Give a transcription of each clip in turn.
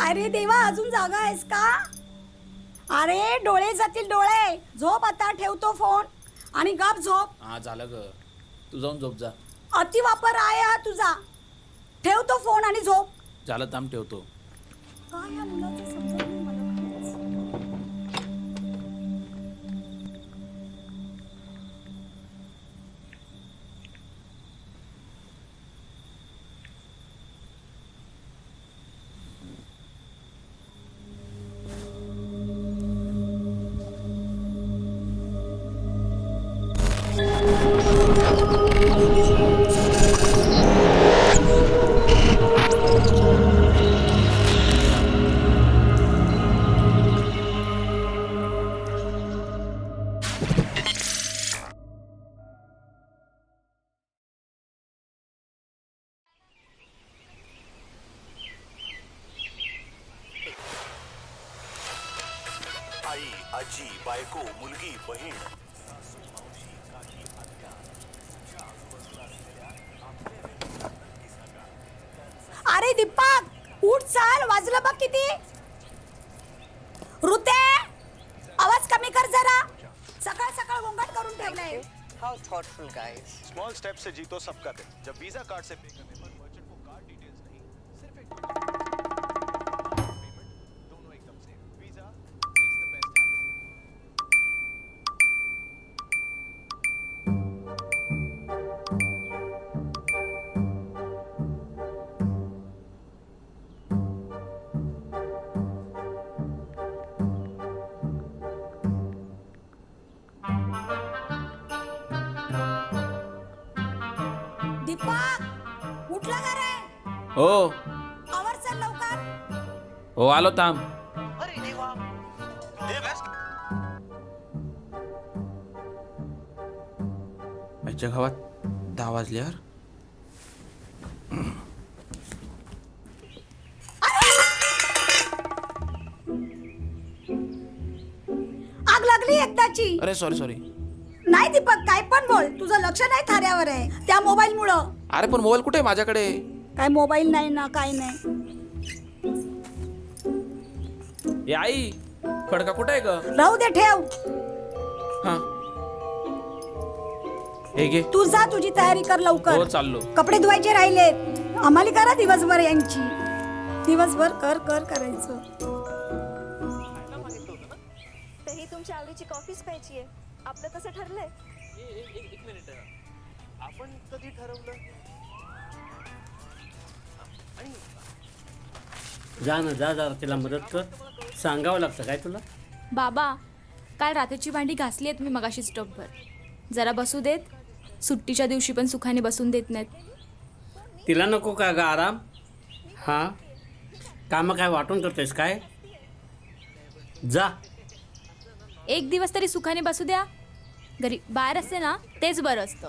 अरे देवा, अजून जागा आहेस का? अरे डोळे जातील डोळे. झोप आता, ठेवतो फोन आणि गप झोप. हा झालं ग, तू जाऊन झोप जा. अति वापर आहे हा तुझा. ठेवतो फोन आणि झोप. झालं, थांब ठेवतो. काय या मुलाचं समजत नाही मला खरंच. आई, आजी, बायको, मुलगी, बहीण. अरे दीपक, उठ चाल, वाजलं बघ किती. ऋते, आवाज कमी कर जरा. सकाळ सकाळ गोंगाट करून ठेवलंय. How thoughtful, guys. Small step से जीतो सबका दिल. जब वीजा कार्ड से पे करने पर मर्चेंट को कार्ड डिटेल्स नहीं, सिर्फ एक पेमेंट, दोनों एकदम से. Visa makes the best happen. Deepak, उठला का रे? हो आवर चल लवकर. हो, आलो, थांब. अरे देवा. आजच्या गावात 10 वाजल्यावर आग लागली एकदाची. अरे सॉरी. नाही दीपक, काय पण बोल, तुझं लक्ष नाही थाऱ्यावर आहे त्या मोबाईल मुळे. अरे पण मोबाईल कुठे आहे माझ्याकडे? काय मोबाईल नाही ना, काय नाही. ए आई, खडका कुठे आहे ग? राहू दे, ठेव. हा, हे घे. तू जा, तुझी तयारी कर हो, लवकर. चाललो. कपडे धुवायचे राहिलेत. आम्हाला करा दिवसभर यांची. दिवसभर कर कर करायचं. तरी तुमच्या आवडीची कॉफीच प्यायची आहे. आपलं तसं ठरलंय. एक मिनिट. आपण कधी ठरवलं? जा ना, जा जरा तिला मदत कर. सांगावं लागतं काय तुला? बाबा, काल रात्रीची भांडी घासली आहेत मी मगाशी स्टोव्हवर. जरा बसू देत. सुट्टीच्या दिवशी पण सुखाने बसून देत नाहीत. तिला नको का ग आराम? हां, कामं काय वाटून करतेस काय? जा. एक दिवस तरी सुखाने बसू द्या. घरी बाहेर असते ना, तेच बरं असतं.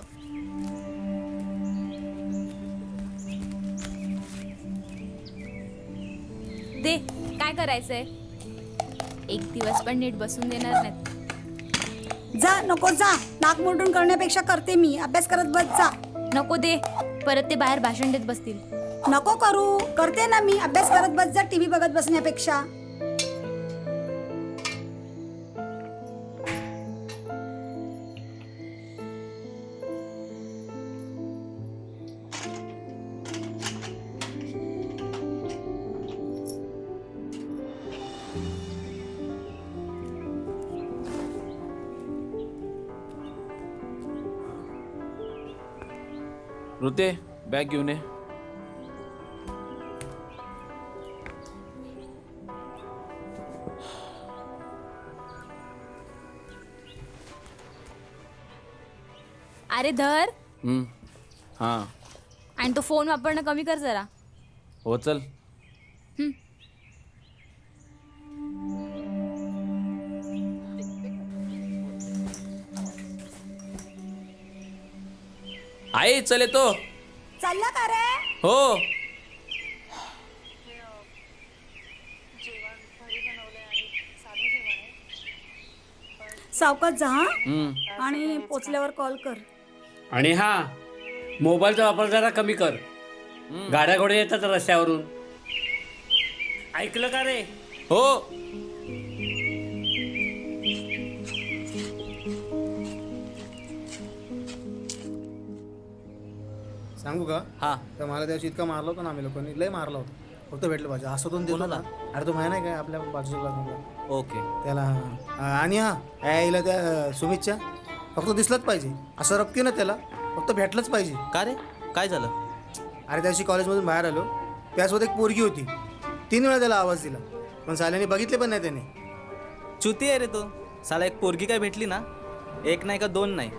दे, काय करायचंय? एक दिवस पण नीट बसून देणार नाहीत. जा, नको जा. नाक मोडून करण्यापेक्षा करते मी. अभ्यास करत बस जा. नको दे, परत ते बाहेर भाषण देत बसतील. नको करू, करते ना मी. अभ्यास करत बस जा, टीव्ही बघत बसण्यापेक्षा. ऋते, बॅग घेऊन ये. अरे धर. हा, आणि तो फोन वापरणं कमी कर जरा. हो, चल. आई, चल येतो. चालला का रे? हो. सावकाश जा हा. आणि पोचल्यावर कॉल कर. आणि हा, मोबाईलचा वापर जरा कमी कर. गाड्या घोडे येतात रस्त्यावरून. ऐकलं का रे? हो. सांगू का? हा. तर मला त्या दिवशी इतका मारला होता ना आम्ही लोकांनी, लय मारला होता. फक्त भेटलं पाहिजे असं दोन देतो ना. अरे तो माहिती नाही काय आपल्या बाजूच्या क्लासमधला ओके. त्याला आणि हा यायला त्या सुमितच्या फक्त दिसलंच पाहिजे असं रक्की ना त्याला, फक्त भेटलंच पाहिजे. का रे काय झालं? अरे त्या दिवशी कॉलेजमधून बाहेर आलो, त्यासोबत एक पोरगी होती. 3 वेळा त्याला आवाज दिला पण साल्याने बघितले पण नाही त्याने. चुती आहे रे तो. साला एक पोरगी काय भेटली ना, एक नाही का 2 नाही.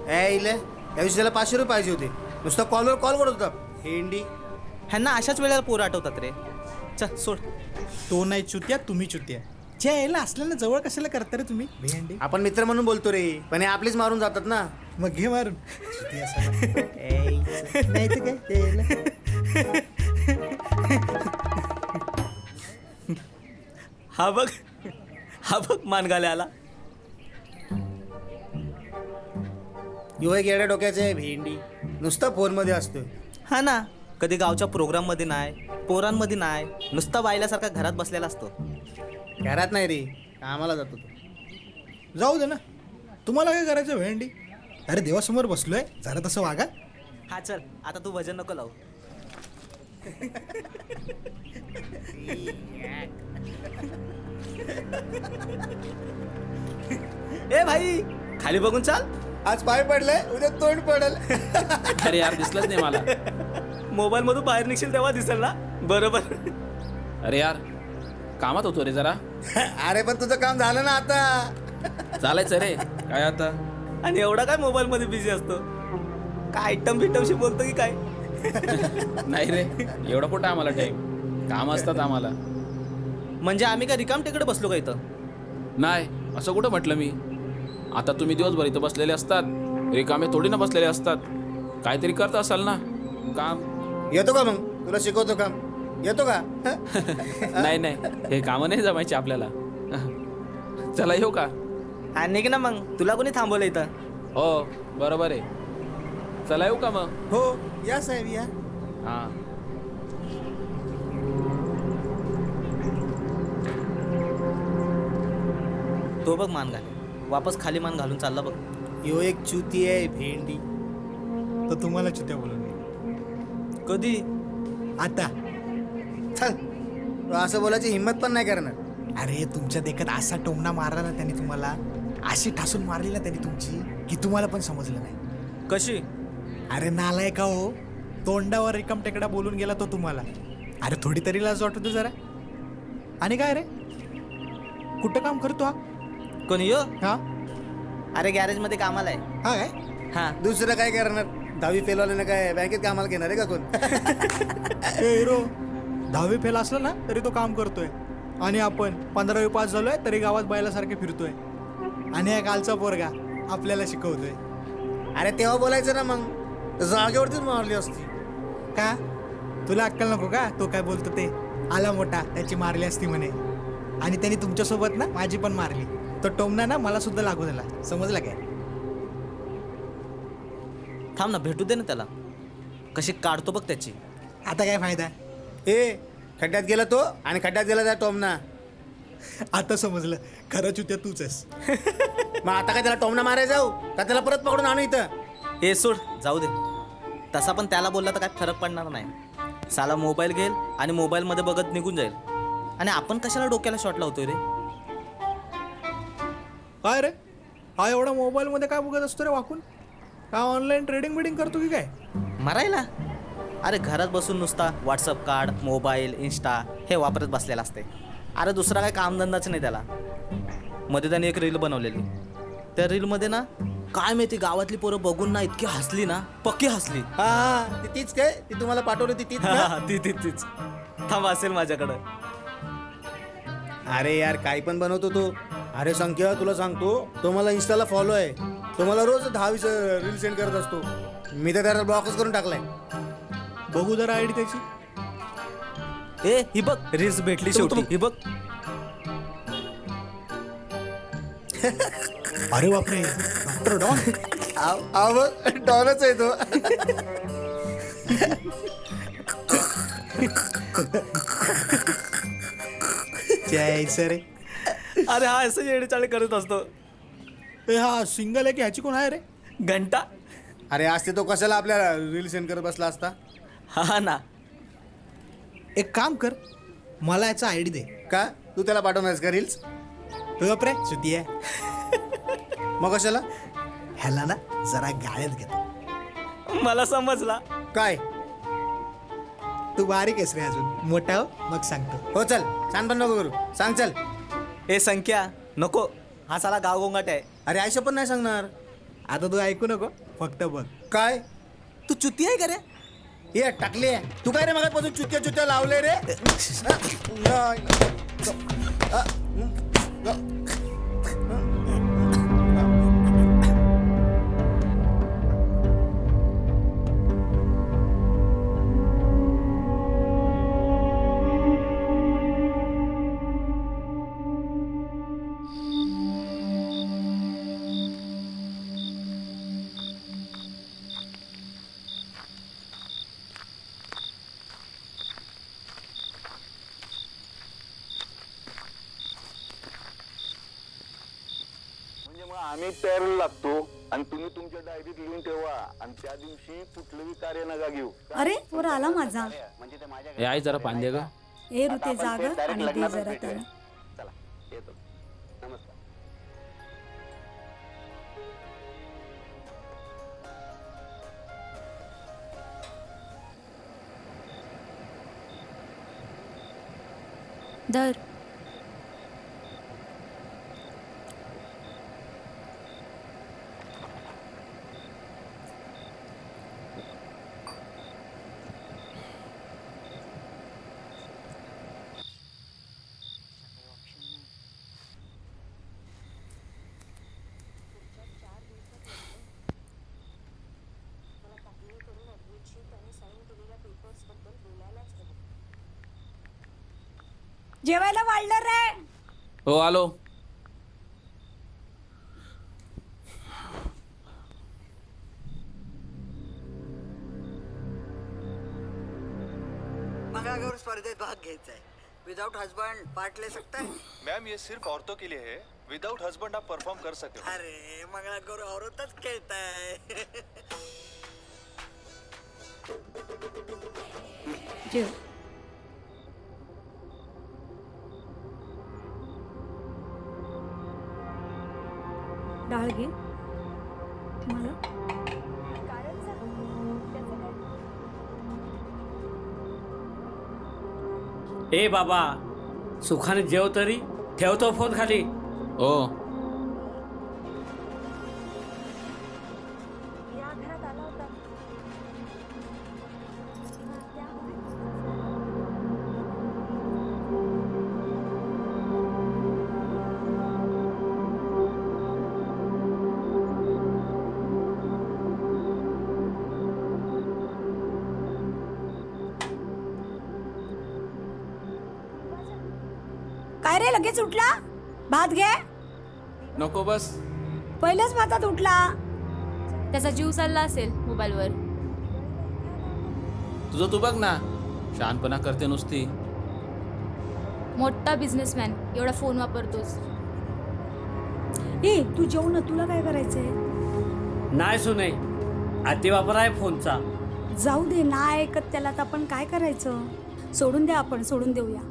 यायला त्या दिवशी त्याला 500 रुपये पाहिजे होते. नुसता कॉलवर कॉल करत होता. हेंडी ह्यांना अशाच वेळेला पोरं आठवतात रे. चल सोड. तो नाही चुत्या, तुम्ही चुत्या. ज्या यायला असल्यानं जवळ कशाला करता रे तुम्ही भेंडी? आपण मित्र म्हणून बोलतो रे, पण हे आपलीच मारून जातात ना. मग घे मारून. चुतिया साला. नाही तर काय ते यायला. हा बघ मान आला. यो एक येड्या डोक्याचे आहे भेंडी, नुसता फोनमध्ये असतोय. हा ना, कधी गावच्या प्रोग्राममध्ये नाही, पोरांमध्ये नाही, नुसता बायल्यासारखा घरात बसलेला असतो. घरात नाही रे, कामाला जातो तो. जाऊ दे ना, तुम्हाला काय करायचं भेंडी? अरे देवासमोर बसलोय, जरा तसं वागा. हा चल, आता तू भजन नको लावू. ए भाई, खाली बघून चाल. आज पाय पडलाय, उद्या तोंड पडल. अरे यार दिसलंच नाही मला. मोबाईल मधून बाहेर निघशील तेव्हा दिसेल ना. बरोबर. अरे यार कामात होतो रे जरा. अरे पण तुझं काम झालं ना आता. चालायचं रे काय आता. आणि एवढा काय मोबाईल मध्ये बिझी असतो? काय आयटम बिटमशी बोलतो की काय? नाही रे, एवढं कुठं आम्हाला टाईम, काम असतात आम्हाला. म्हणजे आम्ही काय रिकाम तिकडे बसलो का इथं? नाही असं कुठं म्हटलं मी. आता तुम्ही दिवसभर इथं बसलेले असतात, रिकामे थोडी ना बसलेले असतात. काहीतरी करत असाल ना काम. येतो का मग तुला शिकवतो काम? येतो का? नाही नाही, हे कामं नाही जमायचे आपल्याला. चला येऊ का? हा निघ ना मग, तुला कोणी थांबवलं इथं? हो बरोबर आहे. चला येऊ का मग? हो या साहेब या. हां. तो बघ मान घाल, वापस खाली मान घालून चालला बघ. यो एक चुती आहे भेंडी. तर तुम्हाला चुत्या बोलून मी. कधी? आता चल, तो असं बोलायची हिंमत पण नाही करणार. अरे तुमच्या देखत असा टोमणा मारला ना त्यांनी तुम्हाला, अशी ठासून मारली ना त्यांनी तुमची, की तुम्हाला पण समजलं नाही. कशी? अरे नालाय का हो, तोंडावर रिकाम टेकडा बोलून गेला तो तुम्हाला. अरे थोडी तरी लाज वाटतो जरा. आणि काय रे, कुठं काम करतो हा? कोणी यो? हा अरे गॅरेज मध्ये कामाला आहे. हा काय? हा. दुसरं काय करणार? 10वी फेलवाल्यानं काय बँकेत कामाला घेणार आहे का कोण? ए हिरो, 10वी फेल असलं ना तरी तो काम करतोय, आणि आपण 15वी पास झालोय तरी गावात बायलासारखे फिरतोय, आणि हा कालचा पोरगा आपल्याला शिकवतोय. अरे तेव्हा बोलायचं ना मग, जागेवरतीच मारली असती. का तुला अक्कल नको का? तो काय बोलतो ते, आला मोठा त्याची मारली असती म्हणे, आणि त्यांनी तुमच्यासोबत ना माझी पण मारली. तो टोमना ना मला सुद्धा लागू दिला, समजला काय? थांब ना, भेटू दे ना त्याला, कशी काढतो बघ त्याची. आता काय फायदा? ए खड्ड्यात गेला तो, आणि खड्ड्यात गेला त्या टोमना. आता समजलं, खरं चुत्या तूच आहेस. मग आता काय त्याला टोमना मारायला जाऊ का त्याला परत पकडून आणू इथं? हे सोड, जाऊ दे. तसा पण त्याला बोलला तर काय फरक पडणार नाही. साला मोबाईल घेईल आणि मोबाईलमध्ये बघत निघून जाईल. आणि आपण कशाला डोक्याला शॉट लावतोय रे? काय रे, हा एवढा मोबाईलमध्ये काय बघत असतो रे वाकून? का ऑनलाईन ट्रेडिंग बिडिंग करतो की काय? मारायला? अरे घरात बसून नुसता व्हॉट्सअप कार्ड, मोबाईल, इन्स्टा हे वापरत बसलेला असते. अरे दुसरा काय कामधंदाच नाही त्याला. मध्ये त्याने एक रील बनवलेली, त्या रीलमध्ये ना काय माहिती गावातली पोरं बघून ना इतकी हसली ना, पक्की हसली. हा तीच काय, ती तुम्हाला पाठवली होती तीच ना? तीच थांब असेल माझ्याकडं. अरे यार काही पण बनवतो तो. अरे संख्या तुला सांगतो, तो मला इन्स्टाला फॉलो आहे. तो मला रोज 10-20 रील सेंड करत असतो. मी तर त्याला ब्लॉकच करून टाकलाय. बघू जरा आयडी त्याची. ए ही बघ, रील्स भेटली शेवटी. ही बघ. अरे बापरे, डॉक्टर डॉन. डॉनच आहे तो. जायचं रे. अरे हा असं येडेचाळे करत असतो. ए हा सिंगल आहे की ह्याची कोण आहे रे? घंटा. अरे असते तो कशाला आपल्याला रील सेंड करत बसला असता. हा ना. एक काम कर, मला याचा आयडी दे. का तू त्याला पाठवणारस का रील्स? तुझं प्रे सुती आहे. मग कशाला? ह्याला ना जरा गाळ्यात घेतो. मला समजला. काय? तू बारीक आहेस रे अजून, मोठा हो मग सांगतो. हो चल, छान पण नको करू, सांग चल. ए संख्या नको, हा साला गावगोंगाट आहे. अरे आयशा पण नाही सांगणार. आता तू ऐकू नको, फक्त बघ. काय? तू चुती आहे का रे? ये टाकले तू काय रे मगापासून चुत्या चुत्या लावले रे. म्हणजे मग आम्ही तयारीला लागतो आणि तुम्ही तुमच्या डायरीत लिहून ठेवा आणि त्या दिवशी कुठलंही कार्य नका घेऊ. अरे पोर आला माझा. ए आई जरा पाणी दे ग. हे ऋते जाग आणि दे जरा त्याला. चला येतो. नमस्कार. दर जेवायला वाढलं रे. हो आलो. मंगळागौर स्पर्धेत भाग घ्यायचा आहे. विदाउट हस्बैंड पार्ट ले सकता है? मैम ये सिर्फ औरतों के लिए है. विदाउट हस्बैंड आप परफॉर्म कर सकते हो. अरे मंगळागौर औरतच खेळताय. जेव. डाळ घे मला. ए बाबा, सुखाने जेव तरी. ठेवतो फोन खाली. हो या घरात आला होता. काय रे लगेच उठला? भात घे. नको बस. पहिलेच भातात उठला. त्याचा जीव चालला असेल मोबाईलवर. तुझं तू बघ ना, शहाणपणा करते नुसती. मोठा बिझनेसमॅन एवढा फोन वापरतोस. ए तू जेवू ना, तुला काय करायचंय? नाही सुने, अतिवापर आहे फोनचा. जाऊ दे ना, ऐकत त्याला तर आपण काय करायचं? सोडून द्या, आपण सोडून देऊया.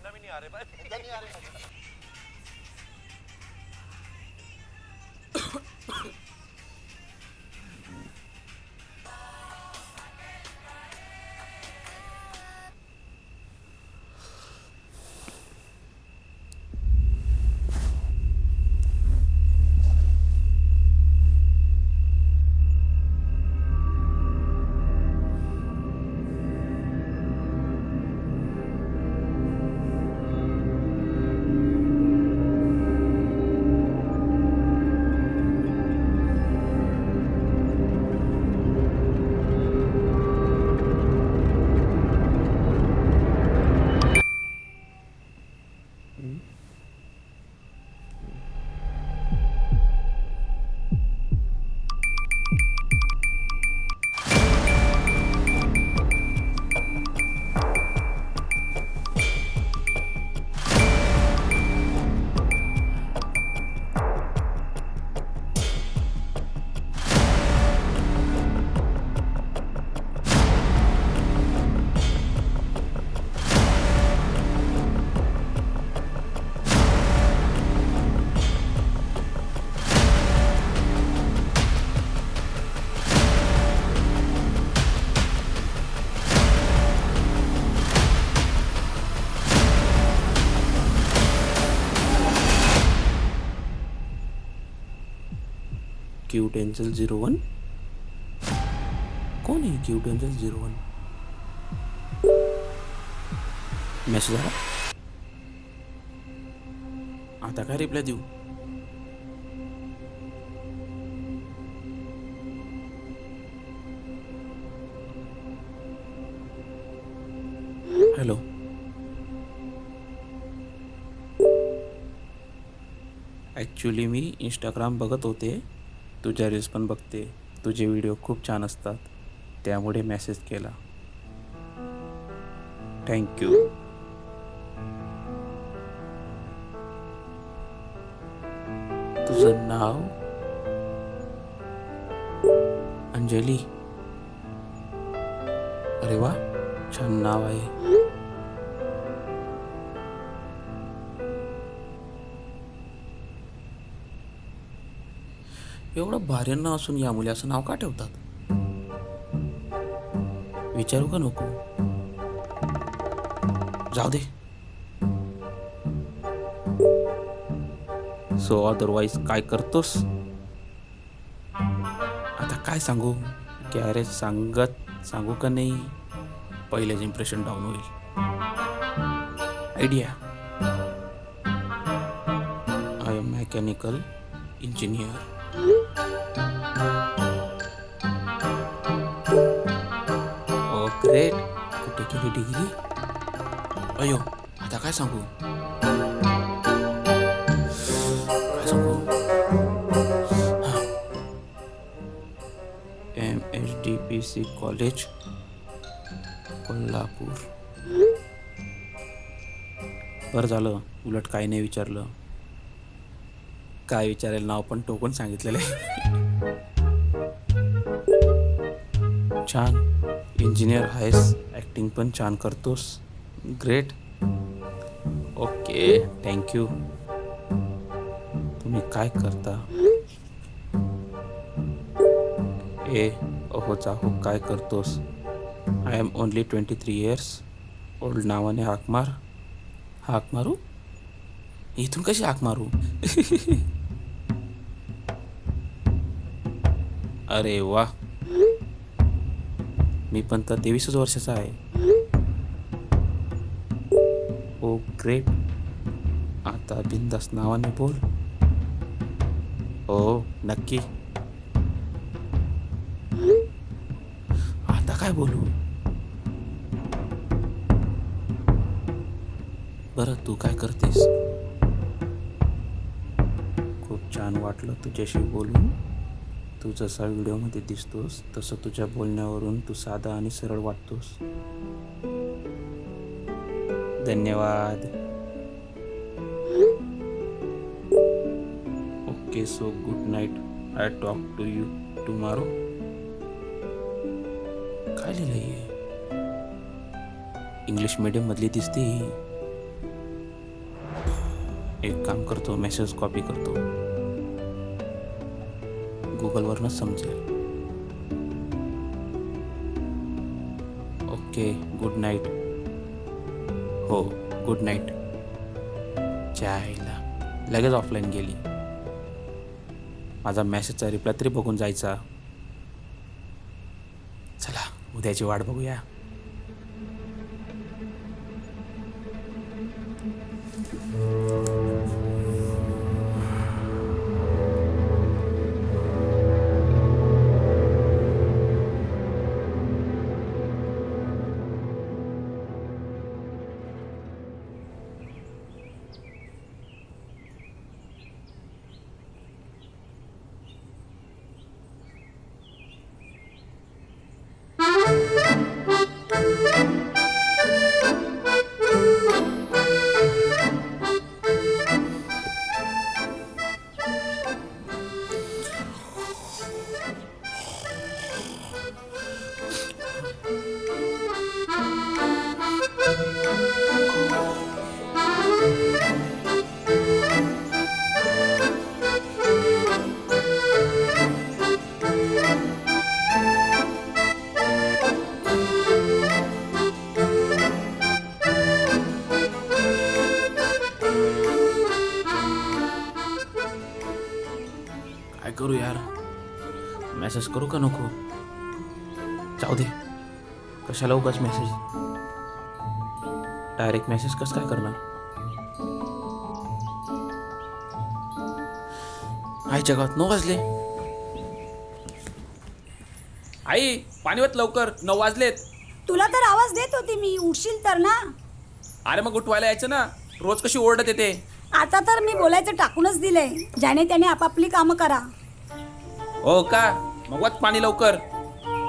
नवीन आ रहे भाई. आ रहे. क्यूटेन्सिल 01. कोण आहे क्यूटेन्सिल 01? मेसेज आला. आता काय रिप्लाय देऊ? हॅलो. ॲक्च्युली मी इंस्टाग्राम बघत होते, तुझ्या रील्स पण बघते, तुझे व्हिडिओ खूप छान असतात, त्यामुळे मेसेज केला. थँक्यू. तुझं नाव? अंजली. अरे वा, छान नाव आहे. एवढं भारी नाव असून या मुली असं नाव का ठेवतात? विचारू का नको? जाऊ दे. सो अदरवाईज काय करतोस? आता काय सांगू? गॅरेज सांगू का नाही? पहिलेच इम्प्रेशन डाऊन होईल. Idea. I am mechanical engineer. Oh great. कुठे केली डिग्री? अयो, आता काय सांगू? MHDPC college Kolhapur. बरं झालं, उलट काही नाही विचारलं. काय विचारायला नाव पण टोकून सांगितलेलं आहे. छान. इंजिनियर आहेस, ॲक्टिंग पण छान करतोस. ग्रेट. Okay, thank you. तुम्ही काय करता? अहो जाहो, काय करतोस? I am only 23 years old. नावाने हाक मार. हाक मारू? इथून कशी हाक मारू? अरे वा, मी पण तर 23 वर्षाचा आहे. ओ ग्रेट. आता बिंदास नावाने बोल. हो नक्की. आता काय बोलू? बरं, तू काय करतेस? खूप छान वाटलं तुझ्याशी बोलून. तू जसा व्हिडिओमध्ये दिसतोस तसं तुझ्या बोलण्यावरून तू साधा आणि सरळ वाटतोस. धन्यवाद. Okay, so good night. I talk to you tomorrow. काय लिहिलंय? इंग्लिश मीडियम मधली दिसते ही. एक काम करतो, मेसेज कॉपी करतो, गुगलवरनंच समजेल. Okay, good night. हो, गुड नाईट. चायला लगेच ऑफलाईन गेली. माझा मेसेजचा रिप्लाय तरी बघून जायचा. चला, उद्याची वाट बघूया. मेसेज करू का नको? जाऊ दे, कशाला उगाच मेसेज. डायरेक्ट मेसेज कसं काय करणार? आईच्या गावात 9 वाजले. आई पाणी वत लवकर, 9 वाजलेत. तुला तर आवाज देत होती मी, उठशील तर ना. अरे मग उठवायला यायचं ना, रोज कशी ओरडत येते. आता तर मी बोलायचं टाकूनच दिलंय, ज्याने त्याने आपापली कामं करा. हो का? मग वत पाणी लवकर.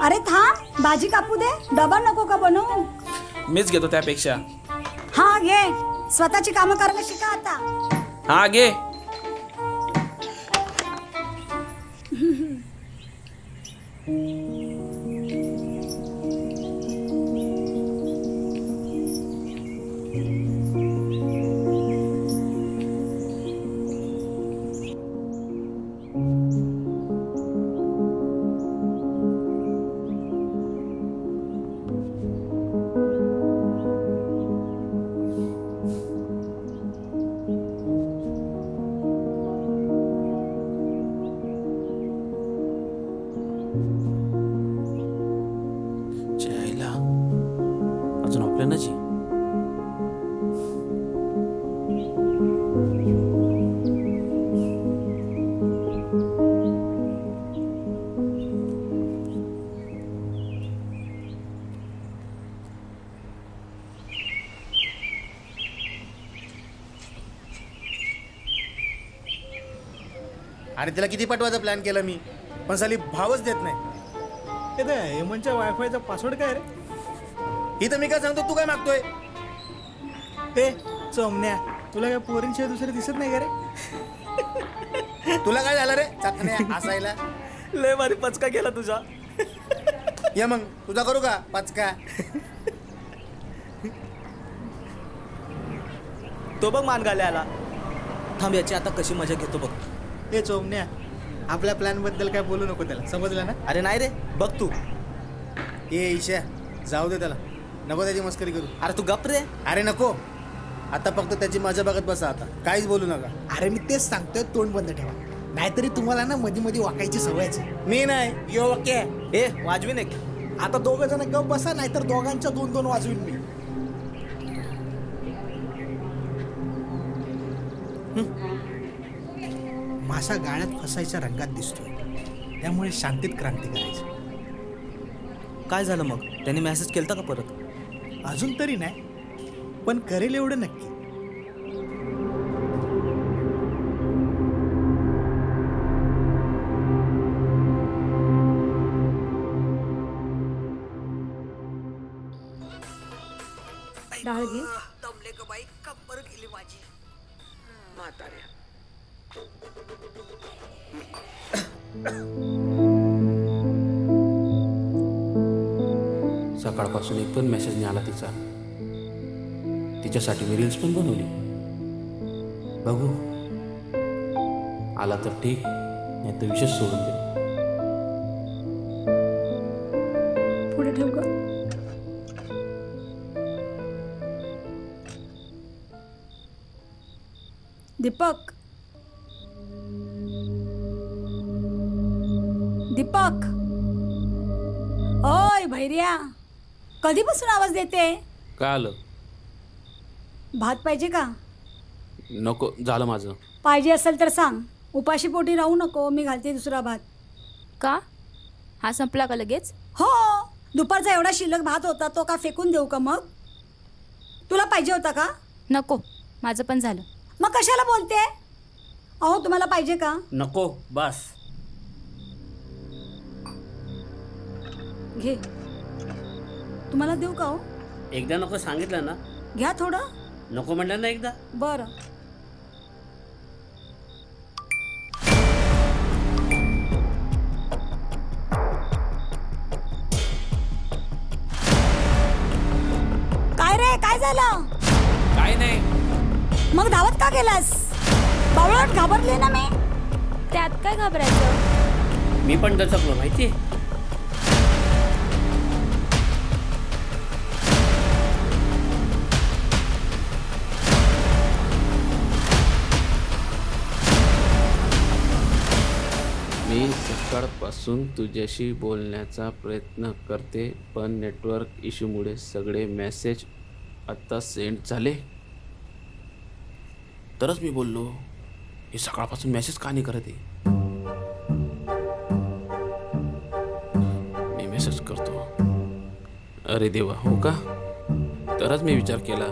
अरे थांब, भाजी कापू दे. डबा नको का बनवू? मीच घेतो त्यापेक्षा. हा घे, स्वतःची कामं करायला शिका आता. हा घे. जायला अजून आपल्याला जी. अरे तिला किती पाठवायचा प्लॅन केला मी, पण साली भावच देत नाही. हे त्या हेमंतच्या वायफायचा पासवर्ड काय रे? ही तर मी काय सांगतो, तू काय मागतोय? ते चमण्या, तुला काय पोरींशिवाय दुसरे दिसत नाही का रे? तुला काय झालं रे चाकण्या हसायला? लय भारी पचका गेला तुझा. ये मग तुझा करू का पाचका? तो बघ मान घाले आला. थांब, याची आता कशी मजा घेतो बघ. हे चोमण्या, आपल्या प्लॅन बद्दल काय बोलू नको त्याला, समजलं ना? अरे नाही रे, बघ तू. ए ईशा, जाऊ दे त्याला, नको त्याची मस्करी करू. अरे तू गप रे. अरे नको, आता फक्त त्याची मजा बघत बसा, आता काहीच बोलू नका. अरे मी तेच सांगतोय, तोंड बंद ठेवा, नाहीतरी तुम्हाला ना मध्ये मध्ये वाकायची सवयच आहे. मी नाही यो वाक्य. ए वाजवीन एक. आता 2 जण गप बसा, नाहीतर दोघांच्या 2-2 वाजवीन मी. मासा गाळ्यात फसायच्या रंगात दिसतोय, त्यामुळे शांतीत क्रांती करायची. काय झालं मग? त्याने मेसेज केलता का परत? अजून तरी नाही, पण करेल एवढं नक्की. डाळ घे. दमले का बाई, कंबर गेली माझी. म्हाताऱ्या. सकाळपासून एक पण मेसेज नाही आला तिचा. तिच्यासाठी मी रील्स पण बनवली. बघू, आला तर ठीक, नाही तर विशेष सोडून दे. पुढे ठेव का? दीपक, दीपक, ओय भैर्या, कधीपासून आवाज देते? काय आलं? भात पाहिजे का? नको, झालं माझं. पाहिजे असेल तर सांग, उपाशी पोटी राहू नको, मी घालते दुसरा भात. का? हा संपला का लगेच? हो, दुपारचा एवढा शिल्लक भात होता, तो का फेकून देऊ का मग? तुला पाहिजे होता का? नको, माझं पण झालं. मग कशाला बोलते? अहो तुम्हाला पाहिजे का? नको, बस. घे. तुम्हाला देऊ का हो? एकदा नको सांगितलं ना. घ्या थोडं. नको म्हणलं ना एकदा. बरं. काय रे, काय झालं? काय नाही. मग धावत का गेलास? बावळट, घाबरले ना मी. त्यात काय घाबरायचं? मी पण दचकलो माहिती. मी सकाळपासून तुझ्याशी बोलण्याचा प्रयत्न करते, पण नेटवर्क इश्यूमुळे सगळे मेसेज आत्ता सेंड झाले. तरच मी बोललो, हे सकाळपासून मेसेज का नाही करत आहे. मी मेसेज करतो. अरे देवा, हो का? तरच मी विचार केला,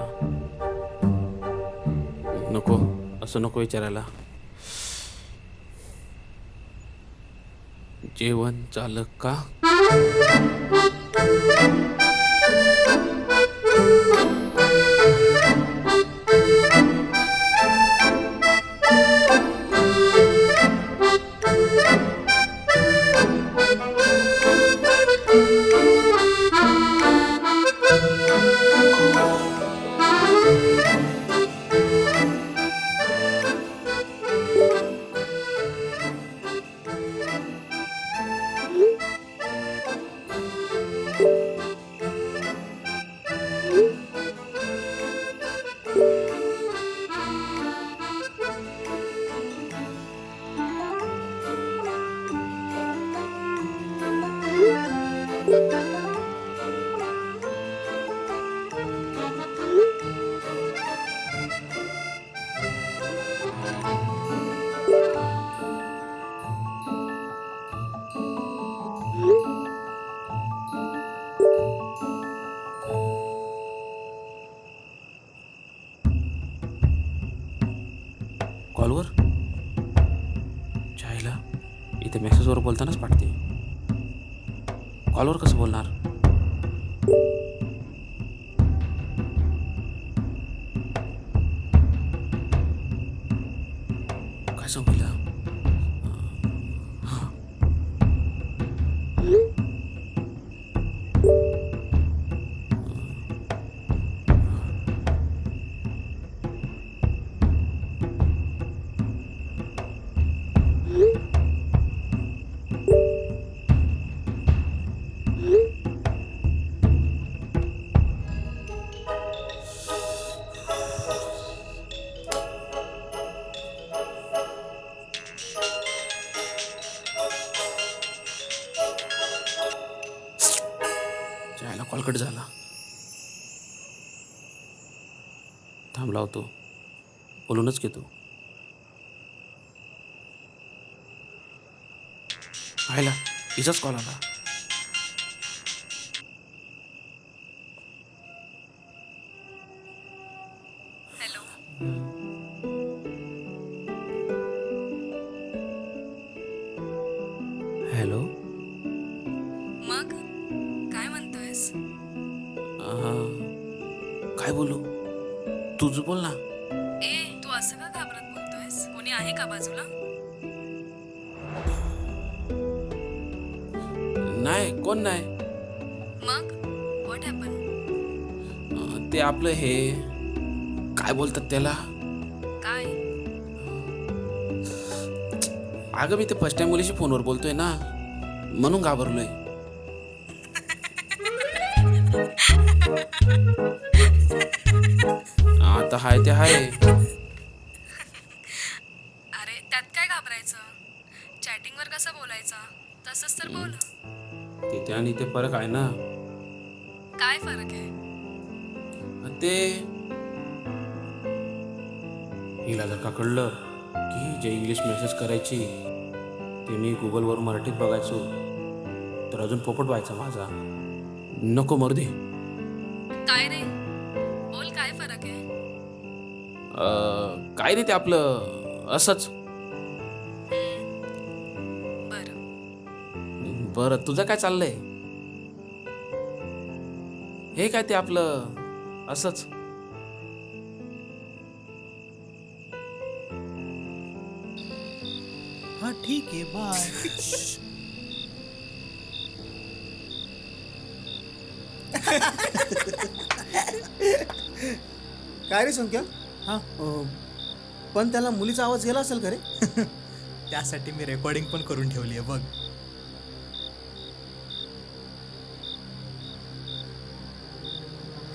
नको, असं नको विचारायला. जेवण झालं का? कॉलवर चायला इथे मेसेजवर बोलतानाच पाठते. कॉलवर कसं बोलणार? काय सांगू तिला? चायला कॉल कट झाला. थांबला होतो, बोलूनच घेतो. आयला हिचाच कॉल आला. हॅलो. मग काय म्हणतोयस? काय बोलू? तुझं बोल ना. तू असं का घाबरत बोलतोयस? कोणी आहे का बाजूला? नाही, कोण नाही. मग व्हॉट हॅपन? ते आपलं हे काय बोलतात त्याला? काय? अगं मी ते फर्स्ट टाइम मुलीशी फोनवर बोलतोय ना, म्हणून घाबरलोय. आता हाय ते हाय. अरे त्यात काय घाबरायचं? चॅटिंगवर कसं बोलायचं तसंच तर बोल. तिथे आणि ते फरक आहे ना. काय फरक आहे? ते हिला जर का कळलं की जे इंग्लिश मेसेज करायची ते मी गुगलवर मराठीत बघायचो तर अजून पोपट व्हायचा माझा. नको मरू दे. काय रे, बोल काय फरक आहे? काय नाही, ते आपलं असंच. बरं, तुझं काय चाललंय? हे काय ते आपलं असंच. हा ठीक आहे, बाय. काय रे संख्या? हा, पण त्याला मुलीचा आवाज गेला असेल का रे? त्यासाठी मी रेकॉर्डिंग पण करून ठेवली आहे बघ.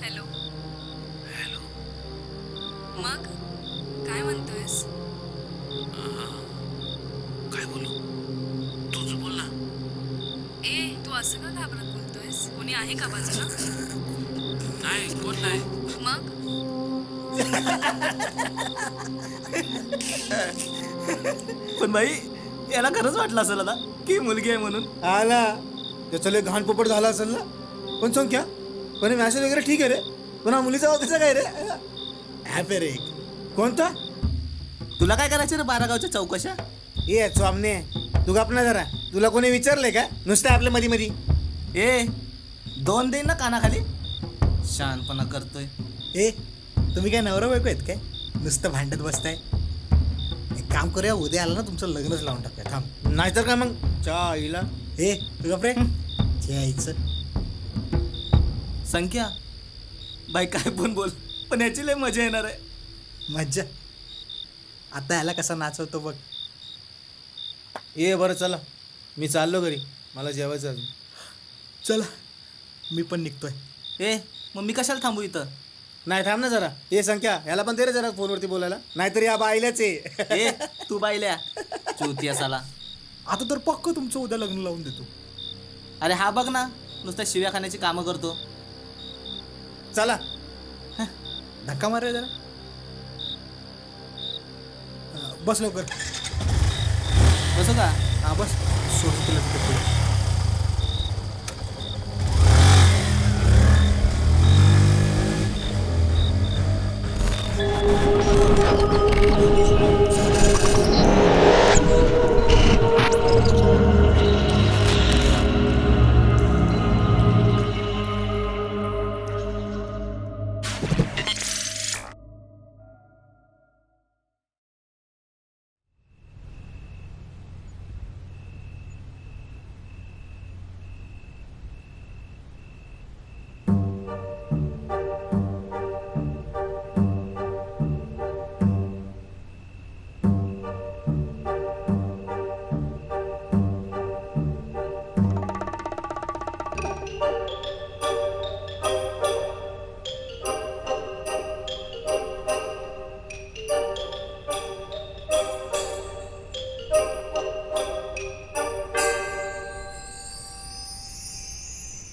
हॅलो. मग काय म्हणतोयस? काय बोलू? तुझं बोल ना. असं का घाबरत बोलतोयस? कोणी आहे का बाजूला? नाही कोण नाही. मग पण भाई याला खरंच वाटलं असेल आता की मुलगी आहे म्हणून. आला त्याचं लय घाण पोपट झाला असेल ना. पण संख्या पण मॅसेज वगैरे ठीक आहे रे. पण हा मुलीचा आवाज कसा काय रे? ॲप आहे रे एक. कोणता? तुला काय करायचं रे 12 गावच्या चौकशा? ये स्वामने तू गप ना जरा. तुला कोणी विचारलंय का? नुसतं आपल्या मध्ये मध्ये. ए 2 देईन ना कानाखाली. शहाणपणा करतोय. ए तुम्ही काय नवरा बायको आहेत काय? नुसतं भांडत बसताय. एक काम करूया, उद्या आला ना तुमचं लग्नच लावून टाकूया. थांब. नाहीतर काय मग चा आईला. ए तू गप रे. यायचं संख्या बाई काय पण बोल, पण याची लय मजा येणार आहे. मज्जा. आता ह्याला कसा नाचवतो बघ. ये बरं चला मी चाललो घरी. मला जेवायचं अजून. चला मी पण निघतोय. ए मग मी कशाला थांबू इथं? नाही थांब ना जरा. ये संख्या याला पण दे रे जरा फोनवरती बोलायला. नाहीतर या बाईलाच आहे. ए तू बाईल्या चुती असाला. आता तर पक्क तुमचं उद्या लग्न लावून देतो. अरे हा बघ ना नुसतं शिव्या खाण्याची कामं करतो. चला धक्का मारूया जरा. बस लवकर. कसं का? हा बस. सोडतो तुला तिथे पुढे.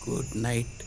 Good night.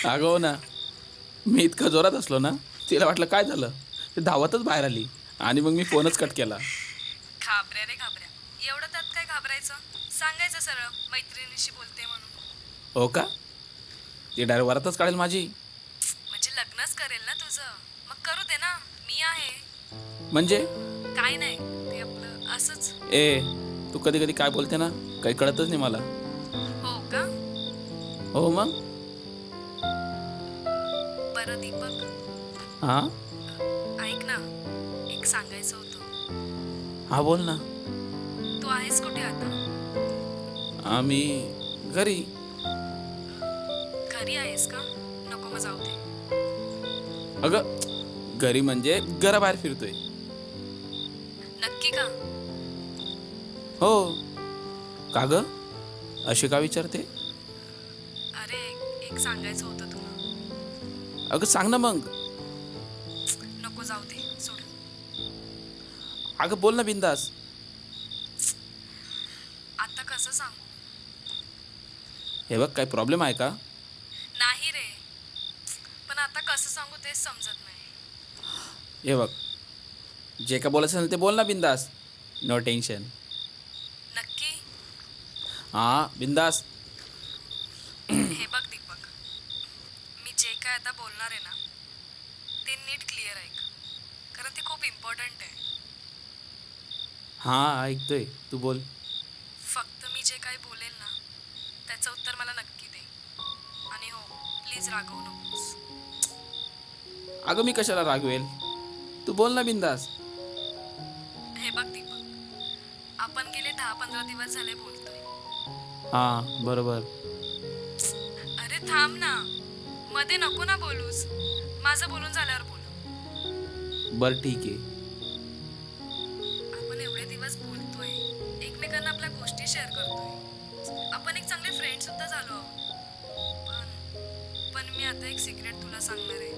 अगं हो ना, मी इतकं जोरात असलो ना, तिला वाटलं काय झालं, ते धावतच बाहेर आली आणि मग मी फोनच कट केला. घाबऱ्या रे घाबऱ्या. एवढं त्यात काय घाबरायचं? सांगायचं सरळ मैत्रिणीशी बोलते म्हणून. हो का? ती डायरेक्ट वरातच काढेल माझी. म्हणजे लग्नच करेल ना तुझं, मग करू दे ना, मी आहे. म्हणजे काय नाही ते आपलं असंच. ए तू कधी कधी काय बोलते ना काही कळतच नाही मला. हो का? हो मग. बरं दीपक, हां ऐक ना, एक सांगायचं होतं. हां बोल ना. तू आहेस कुठे आता? आम्ही घरी. घरी आहेस का? नको मग जाऊ दे. अगं घरी म्हणजे घराबाहेर फिरतोय. नक्की का? हो. का ग अशी का विचारते? अरे एक सांगायचं होतं तुला. अगं सांग ना मग. नको जाऊ दे, सोड. अगं बोल ना बिंदास. आता कसं सांगू? हे बघ काही प्रॉब्लेम आहे का? नाही रे, पण आता कसं सांगू तेच समजत नाही. हे बघ जे का बोलायचं असेल ते बोल ना बिंदास. No tension. नक्की? हां बिंदास. हे बघ दीपक, मी जे काय आता बोलणार आहे ना ते नीट क्लिअर ऐक, कारण ते खूप इम्पॉर्टंट आहे. हां ऐकतोय तू बोल. फक्त मी जे काही बोलेल ना त्याचं उत्तर मला नक्की दे. आणि हो, प्लीज रागवू नकोस. अगं मी कशाला रागवेल, तू बोल ना बिंदास. हे बघ दीपक, आपण गेले 10-15 दिवस झाले बोलतोय. हां बरोबर. अरे थांब ना, मध्ये नको ना बोलूस. माझं बोलून झाल्यावर बोलू. बरं ठीक आहे. आपण एवढे दिवस बोलतोय, एकमेकांना आपल्या गोष्टी शेअर करतोय. आपण एक चांगले फ्रेंड सुद्धा झालो आहोत. पण मी आता एक सिक्रेट तुला सांगणार आहे.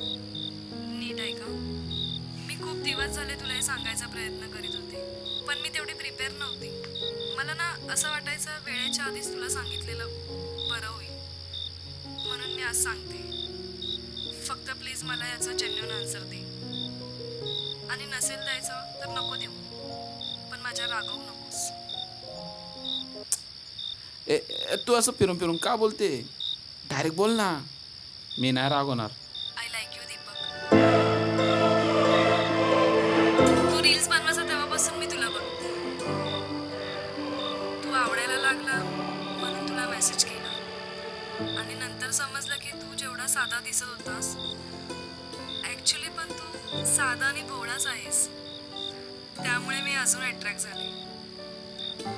नीट ऐका. मी खूप दिवस झाले तुला हे सांगायचा प्रयत्न करीत होते, पण मी तेवढी प्रिपेअर नव्हती. मला ना असं वाटायचं वेळेच्या आधीच तुला सांगितलेलं बरं होईल, म्हणून मी आज सांगते. फक्त प्लीज मला याचा जेन्युइन आन्सर दे. आणि नसेल द्यायचं तर नको देऊ, पण माझ्या रागवू नकोस. तू असं फिरून फिरून का बोलते? डायरेक्ट बोल ना. मी नाही रागवणार. I like you Deepak. तू रील्स बनवायचा तेव्हापासून मी तुला बघते. तू आवडायला लागला म्हणून तुला मेसेज केला. आणि नंतर समजलं की तू जेवढा साधा दिसत होतास ॲक्च्युली पण तू साधा आणि भोळाच आहेस. त्यामुळे मी अजून अट्रॅक्ट झाले.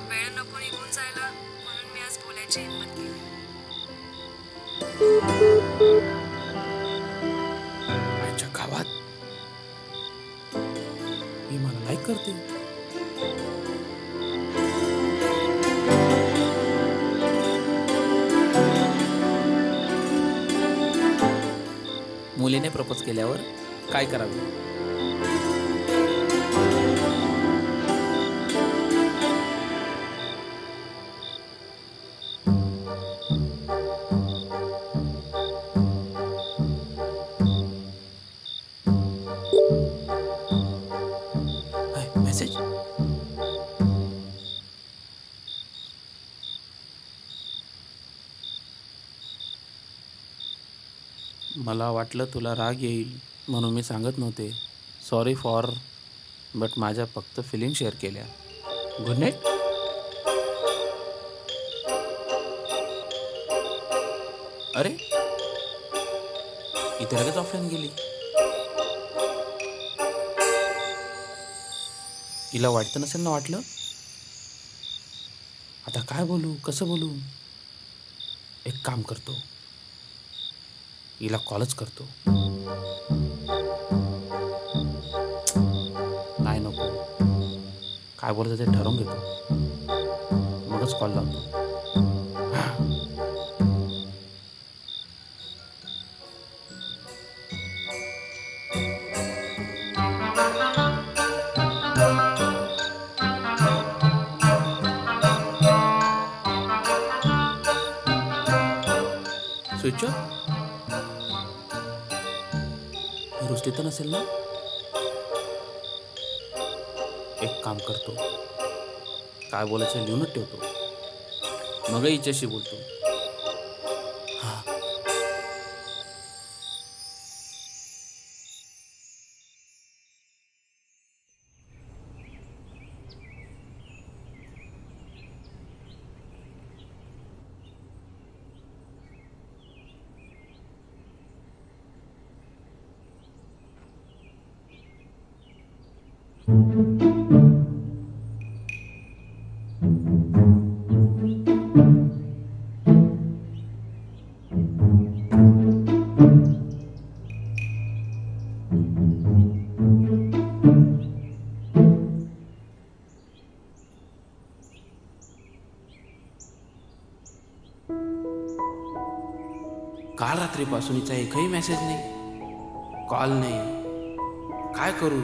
वेळ नको निघून जायला म्हणून मी आज बोलायची हिंमत केली. आजच्या गावात मी मला लाईक करते. मुलीने प्रपोज केल्यावर काय करावे? मेसेज. मला वाटलं तुला राग येईल म्हणून मी सांगत नव्हते. सॉरी फॉर बट माझ्या फक्त फिलिंग शेअर केल्या. Good night. अरे इथे लगेच ऑफलाईन गेली. हिला वाटतं नसेल ना वाटलं. आता काय बोलू कसं बोलू. एक काम करतो, हिला कॉलच करतो. नाही नको, काय बोलायचं ते ठरवून घेतो मगच कॉल लावतो. Switch off. रुसली तर नसेल ना. एक काम करतो, काय बोलायचं लिहूनच ठेवतो मग हिच्याशी बोलतो. काल रात्रीपासून हिचा एकही मेसेज नाही, कॉल नाही. काय करू,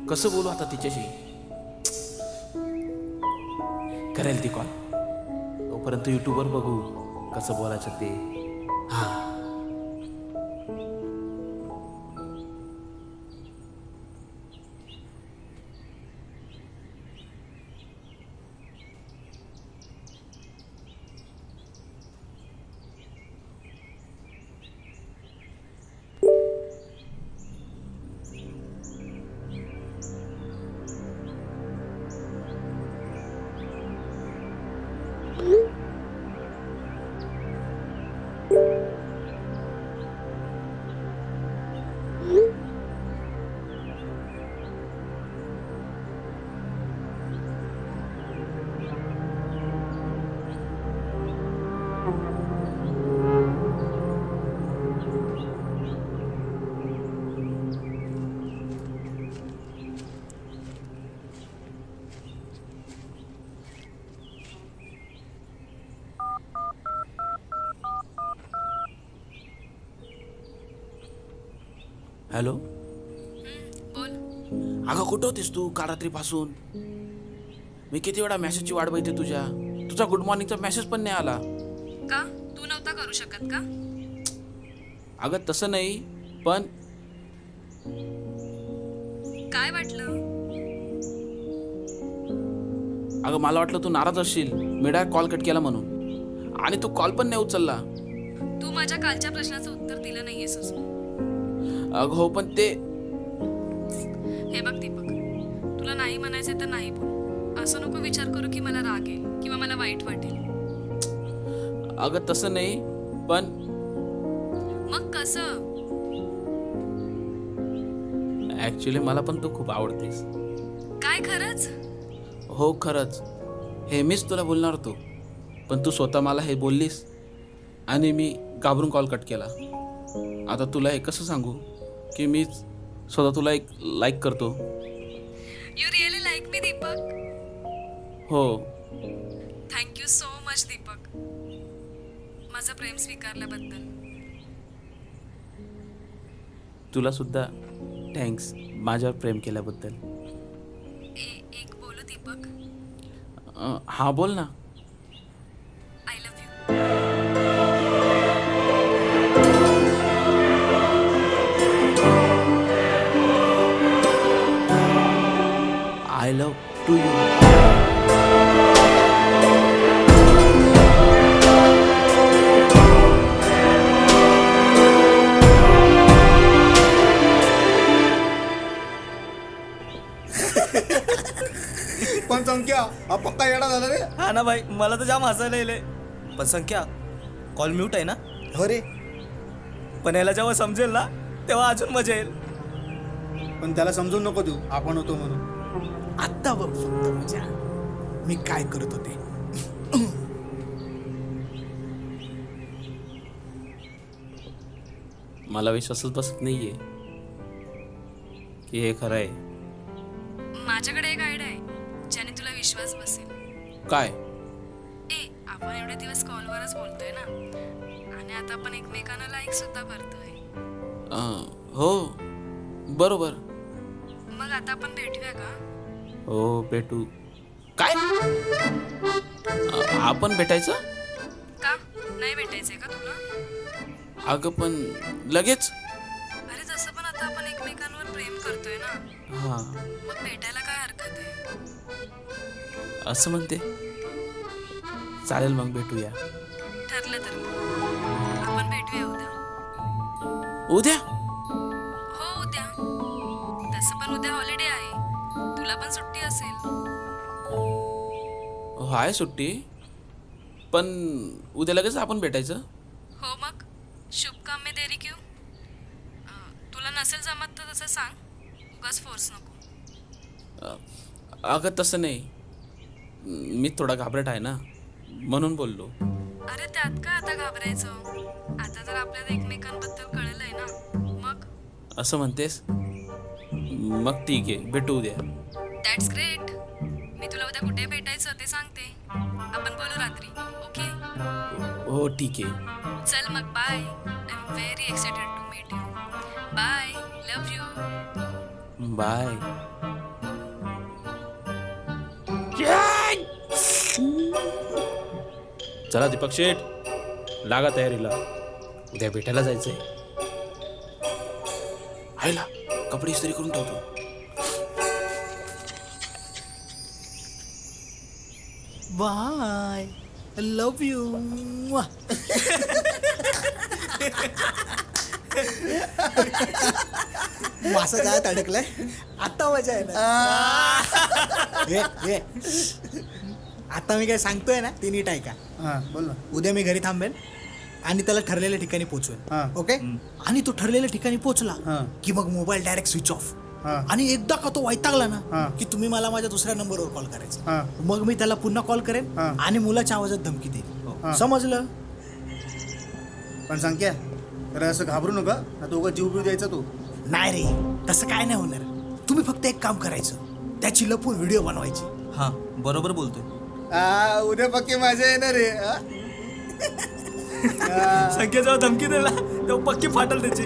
कसं बोलू आता तिच्याशी? करेल ती कॉल, तोपर्यंत यूट्यूबवर बघू कसं बोलायचं ते. हां, हॅलो. बोल. अगं कुठं होतीस तू काल रात्रीपासून? मी किती वेळा मेसेजची वाट बघते तुझा गुड मॉर्निंगचा मेसेज पण नाही आला. का तू नव्हता करू शकत का? अगं तसं नाही, पण काय वाटलं? अगं मला वाटलं तू नाराज असशील, मी डायरेक्ट कॉल कट केला म्हणून, आणि तू कॉल पण नाही उचलला. तू माझ्या कालच्या प्रश्नाचं उत्तर दिलं नाहीयेस अजून. अगं हो, पण ते हे बघ दीपक, तुला नाही म्हणायचे तर नाही बोल. असं नको विचार करू की मला राग येईल किंवा मला वाईट वाटेल. अगं तसं नाही, पण मग कसं? ॲक्च्युली मला पण तू खूप आवडतेस. काय खरंच? हो खरंच, हे मीच तुला बोलणार होतो, पण तू स्वतः मला हे बोललीस आणि मी घाबरून कॉल कट केला. आता तुला हे कसं सांगू की मी स्वतः तुला एक लाईक करतो. यू रिअली लाईक मी दीपक? हो. थँक्यू सो मच दीपक, माझं प्रेम स्वीकारल्याबद्दल. तुला सुद्धा थँक्स माझ्यावर प्रेम केल्याबद्दल. एक बोलू दीपक? हां बोल ना. I love you. I love too you. पण संख्या हा पक्का येडा झाला रे. हा ना भाई, मला तर जाम हसायला येईल. पण संख्या, कॉल म्यूट आहे ना? हो रे, पण याला जेव्हा समजेल ना तेव्हा अजून मजा येईल. पण त्याला समजून नको देऊ आपण होतो म्हणून. आत्ता बघ फक्त मजा मी काय करत होते. मला विश्वासच बसत नाहीये की हे खरं आहे. माझ्याकडे एक आयडिया आहे ज्याने तुला विश्वास बसेल. काय? आपण एवढे दिवस कॉलवरच बोलतोय ना, आणि आता आपण एकमेकांना लाईक सुद्धा करतोय. हो बरोबर. मग आता आपण भेटूया का? हो भेटू. काय? आपण भेटायचं? का नाही भेटायचंय का तुला? अगं पण लगेच? अरे जसं पण आता आपण एकमेकांवर प्रेम करतोय ना, हां मग भेटायला काय हरकत आहे? असं म्हणते. चालेल मग भेटूया. ठरलं तर आपण भेटूया उद्या. उद्या? हो उद्या. तसं पण उद्या हॉलिडे आहे, तुला पण सुट्टी असेल. हो आहे सुट्टी, पण उद्या लगेच आपण भेटायचं? हो मग शुभ काम में देरी क्यों? तुला नसेल जमत तर तसं सांग, उगाच फोर्स नको. अगं तसं नाही, मी थोडा घाबरट आहे ना, म्हणून बोललो. अरे त्यात काय आता घाबरायचं. आता तर आपल्याला एकमेकांबद्दल कळलंय ना. मग असं म्हणतेस? मग ठीक आहे, भेटू उद्या. That's great. मी तुला उद्या कुठे भेटायचं ते सांगते. आपण बोलू रात्री. ओके. हो ठीक आहे. चल मग bye. I am very excited to meet you. Bye. Love you. Bye. चला दीपक शेठ, लागा तयारीला, उद्या भेटायला जायचंय. आयला कपडे इस्त्री करून ठेवतो. Bye, love you. मासं काय अडकलंय आता, मजा आहे ना. आता मी काय सांगतोय ना ते नीट ऐका. बोल ना. उद्या मी घरी थांबेन आणि त्याला ठरलेल्या ठिकाणी पोहोचवेन. ओके. आणि तो ठरलेल्या ठिकाणी पोहोचला की मग मोबाईल डायरेक्ट स्विच ऑफ. आणि एकदा का तो वैतागला ना की तुम्ही मला माझ्या दुसऱ्या नंबरवर कॉल करायचा. मग मी त्याला पुन्हा कॉल करेन आणि मुलाच्या आवाजात धमकी देईन. समजलं? पण सांगत्या तर असं घाबरू नका ना, तो जीव बिव द्यायचा तू. नाही रे, तसं काय नाही होणार. तुम्ही फक्त एक काम करायचं, त्याची लपून व्हिडिओ बनवायची. हां बरोबर बोलतोय. उद्या पक्की मजा येणार रे. संख्येचा धमकी दिला तो पक्की फाटल त्याची.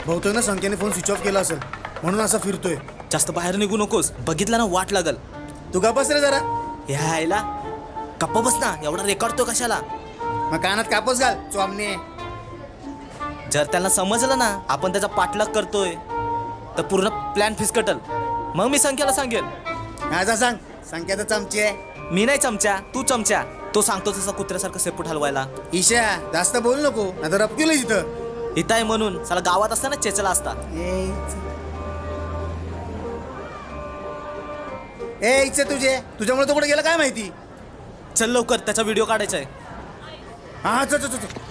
बहुतेक ना संख्येने फोन स्विच ऑफ केला असेल म्हणून असा फिरतोय. जास्त बाहेर निघू नकोस, बघितला ना वाट लागल. तू का बस रे जरा. यायला गप्पा बस ना, एवढा रेकॉर्ड तो कशाला. मग कानात कापस घाल चोमने. जर त्यांना समजलं ना आपण त्याचा पाठलाग करतोय तर पूर्ण प्लॅन फिसकटल. मग मी संख्याला सांगेन. माझा सांग, संख्याचा चमची आहे. मी नाही चमचा, तू चमचा. तो सांगतो तसा कुत्र्यासारखं शेपूट हलवायला. ईशा जास्त बोल नको, आता रपकेलं इथं. इथं आहे म्हणून साला गावात असताना चेचला असता. ए इच्छा तुझ्यामुळे तो कुठे गेला काय माहिती. चल लवकर, त्याचा व्हिडिओ काढायचा आहे. हा चल चल चल.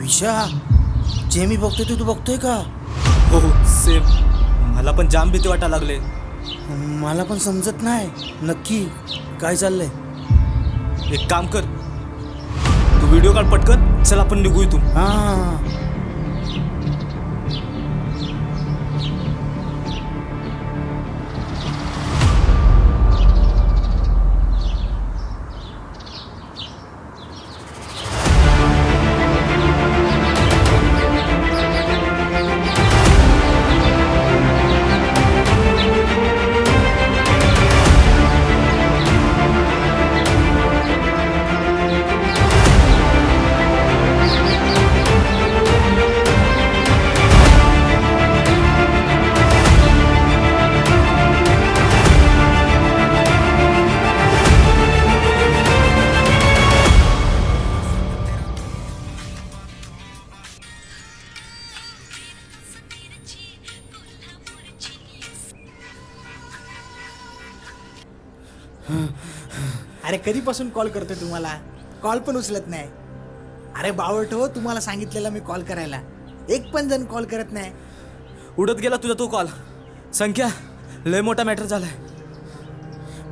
विशा, जे मी बघतोय ते तू बघतोय का? हो सेम. मला पण जाम भीती वाटायला लागले. मला पण समजत नाही नक्की काय चाललंय. एक काम कर, तू व्हिडिओ काढ पटकन. चल आपण निघू इथून. हा अरे कधीपासून कॉल करतोय तुम्हाला, कॉल पण उचलत नाही. अरे बावट हो, तुम्हाला सांगितलेला मी कॉल करायला, एक पण जण कॉल करत नाही. उडत गेला तुझा तो कॉल. संख्या लय मोठा मॅटर झालाय.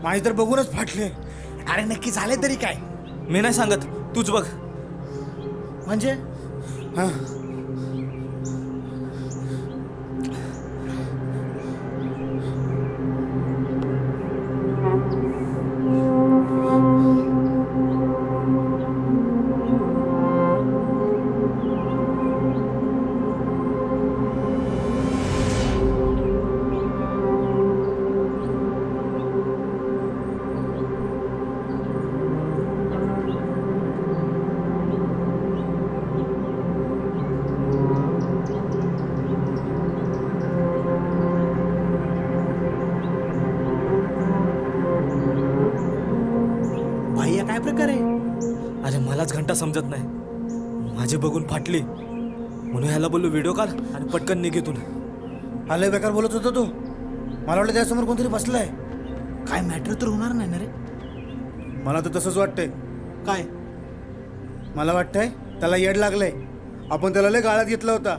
माझी तर बघूनच फाटले. अरे नक्की झाले तरी काय? मी नाही सांगत, तूच बघ. म्हणजे हां भैया काय प्रकार आहे? अरे मलाच घंटा समजत नाही. माझे बघून फाटली म्हणून ह्याला बोललो व्हिडिओ काढ आणि पटकन निघेतून. आलंय बेकार बोलत होता तो. मला वाटलं त्यासमोर कोणतरी बसलाय. काय मॅटर तर होणार नाही ना रे? मला तर तसंच वाटतंय. काय? मला वाटतंय त्याला येड लागलंय. आपण त्याला लय गाळात घेतला होता.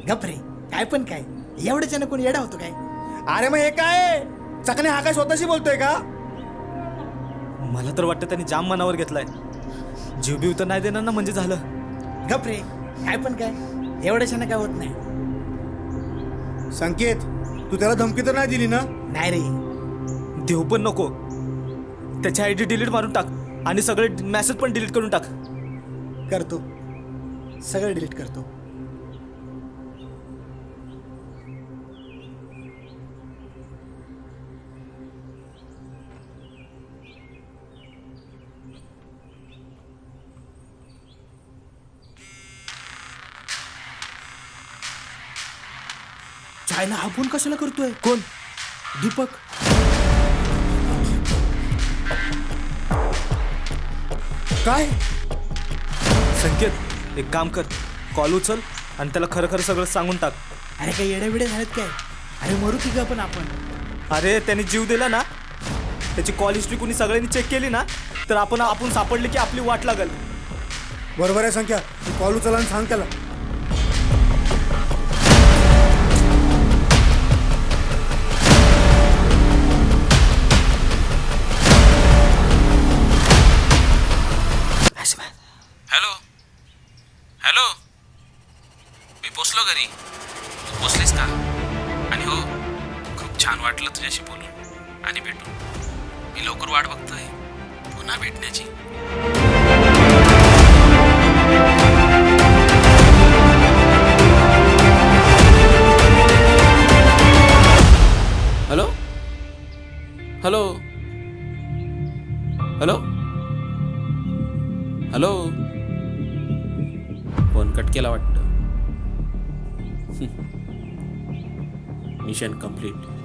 गप रे, काय पण काय, एवढ्याच्यानं कोणी येडा होतो काय? अरे मग हे काय चकणे, हा काय स्वतःशी बोलतोय का? मला तर वाटतं त्यांनी जाम मनावर घेतलाय. जीव बीव तर नाही देणार ना, म्हणजे झालं. गप रे, काय पण काय, एवढ्याच्यानं काय होत नाही. संकेत, तू त्याला धमकी तर नाही दिली ना? नाही रे, देऊ पण नको. त्याची आयडी डिलीट मारून टाक आणि सगळे मेसेज पण डिलीट करून टाक. करतो, सगळं डिलीट करतो. चायना हा फोन कशाला करतोय? कोण? दीपक. काय? संकेत एक काम कर, कॉल उचल आणि त्याला खरं खरं सगळं सांगून टाक. अरे काही येड्या झालेत काय? अरे मरू तिघं पण आपण. अरे त्याने जीव दिला ना, त्याची कॉल हिस्ट्री कोणी सगळ्यांनी चेक केली ना, तर आपण सापडले की आपली वाट लागल. बरोबर आहे संख्या. तू कॉल उचल आणि सांग त्याला. हॅलो हॅलो, मी पोचलो घरी. तू पोचलीस का? आणि हो, खूप छान वाटलं तुझ्याशी बोलून आणि भेटून. मी लवकर वाट बघतोय पुन्हा भेटण्याची. Hello hello hello hello. Phone cut केला वाटतं. Mission complete.